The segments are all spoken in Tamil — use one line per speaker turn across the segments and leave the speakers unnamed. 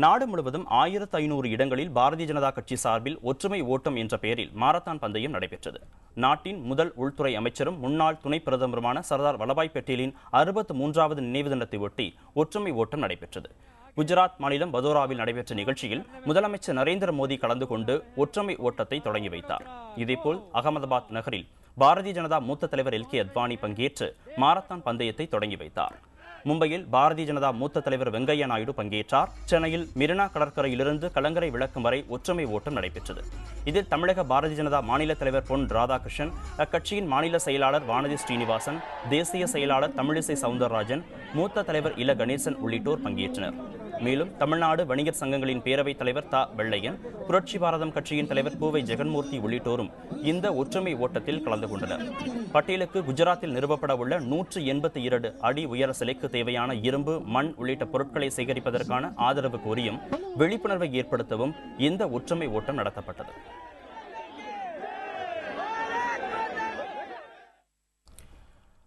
நாடு முழுவதும் 1500 இடங்களில் பாரதிய ஜனதா கட்சி சார்பில் ஒற்றுமை ஓட்டம் என்ற பெயரில் மாரத்தான் பந்தயம் நடைபெற்றது. நாட்டின் முதல் உள்துறை அமைச்சரும் முன்னாள் துணை பிரதமருமான சர்தார் வல்லபாய் பட்டேலின் 63வது நினைவு தினத்தை ஒட்டி ஒற்றுமை ஓட்டம் நடைபெற்றது. குஜராத் மாநிலம் பதோராவில் நடைபெற்ற நிகழ்ச்சியில் முதலமைச்சர் நரேந்திர மோடி கலந்து கொண்டு ஒற்றுமை ஓட்டத்தை தொடங்கி வைத்தார். இதேபோல் அகமதாபாத் நகரில் பாரதிய ஜனதா மூத்த தலைவர் எல்.கே. அத்வானி பங்கேற்று மாரத்தான் பந்தயத்தை தொடங்கி வைத்தார். மும்பையில் பாரதிய ஜனதா மூத்த தலைவர் வெங்கையா நாயுடு பங்கேற்றார். சென்னையில் மெரினா கடற்கரையிலிருந்து கலங்கரை விளக்கம் வரை ஒற்றுமை ஓட்டம் நடைபெற்றது. இதில் தமிழக பாரதிய ஜனதா மாநில தலைவர் பொன் ராதாகிருஷ்ணன், அக்கட்சியின் மாநில செயலாளர் வானதி ஸ்ரீனிவாசன், தேசிய செயலாளர் தமிழிசை சவுந்தரராஜன், மூத்த தலைவர் இல கணேசன் உள்ளிட்டோர் பங்கேற்றனர். மேலும் தமிழ்நாடு வணிகர் சங்கங்களின் பேரவைத் தலைவர் தா வெள்ளையன், புரட்சி பாரதம் கட்சியின் தலைவர் பூவை ஜெகன்மூர்த்தி உள்ளிட்டோரும் இந்த ஒற்றுமை ஓட்டத்தில் கலந்து கொண்டனர். பட்டேலுக்கு குஜராத்தில் நிறுவப்பட உள்ள 182 அடி உயர சிலைக்கு தேவையான இரும்பு, மண் உள்ளிட்ட பொருட்களை சேகரிப்பதற்கான ஆதரவு கோரியும் விழிப்புணர்வை ஏற்படுத்தவும் இந்த ஒற்றுமை ஓட்டம் நடத்தப்பட்டது.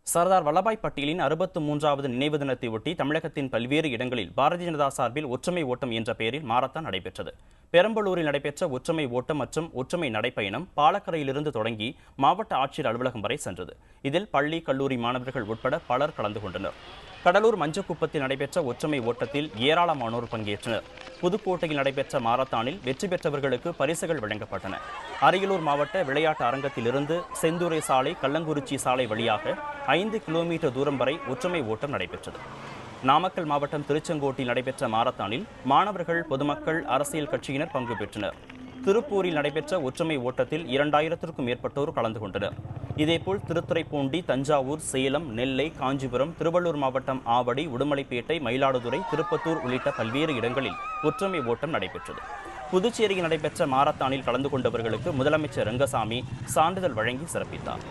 சர்தார் வல்லபாய் பட்டேலின் 63வது நினைவு தினத்தை ஒட்டி தமிழகத்தின் பல்வேறு இடங்களில் பாரதிய ஜனதா சார்பில் ஒற்றுமை ஓட்டம் என்ற பெயரில் மாரத்தான் நடைபெற்றது. பெரம்பலூரில் நடைபெற்ற ஒற்றுமை ஓட்டம் மற்றும் ஒற்றுமை நடைப்பயணம் பாலக்கரையிலிருந்து தொடங்கி மாவட்ட ஆட்சியர் அலுவலகம் வரை சென்றது. இதில் பள்ளி, கல்லூரி மாணவர்கள் உட்பட பலர் கலந்து கொண்டனர். கடலூர் மஞ்சக்குப்பத்தில் நடைபெற்ற ஒற்றுமை ஓட்டத்தில் ஏராளமானோர் பங்கேற்றனர். புதுக்கோட்டையில் நடைபெற்ற மாரத்தானில் வெற்றி பெற்றவர்களுக்கு பரிசுகள் வழங்கப்பட்டன. அரியலூர் மாவட்ட விளையாட்டு அரங்கத்திலிருந்து செந்துறை சாலை, கள்ளங்குறிச்சி சாலை வழியாக 5 கிலோமீட்டர் தூரம் வரை ஒற்றுமை ஓட்டம் நடைபெற்றது. நாமக்கல் மாவட்டம் திருச்செங்கோட்டில் நடைபெற்ற மாரத்தானில் மாணவர்கள், பொதுமக்கள், அரசியல் கட்சியினர் பங்கு பெற்றனர். திருப்பூரில் நடைபெற்ற ஒற்றுமை ஓட்டத்தில் 2000க்கும் மேற்பட்டோர் கலந்து கொண்டனர். இதேபோல் திருத்துறைப்பூண்டி, தஞ்சாவூர், சேலம், நெல்லை, காஞ்சிபுரம், திருவள்ளூர் மாவட்டம் ஆவடி, உடுமலைப்பேட்டை, மயிலாடுதுறை, திருப்பத்தூர் உள்ளிட்ட பல்வேறு இடங்களில் ஒற்றுமை ஓட்டம் நடைபெற்றது. புதுச்சேரியில் நடைபெற்ற மாரத்தானில் கலந்து கொண்டவர்களுக்கு முதலமைச்சர் ரங்கசாமி சான்றிதழ் வழங்கி சிறப்பித்தார்.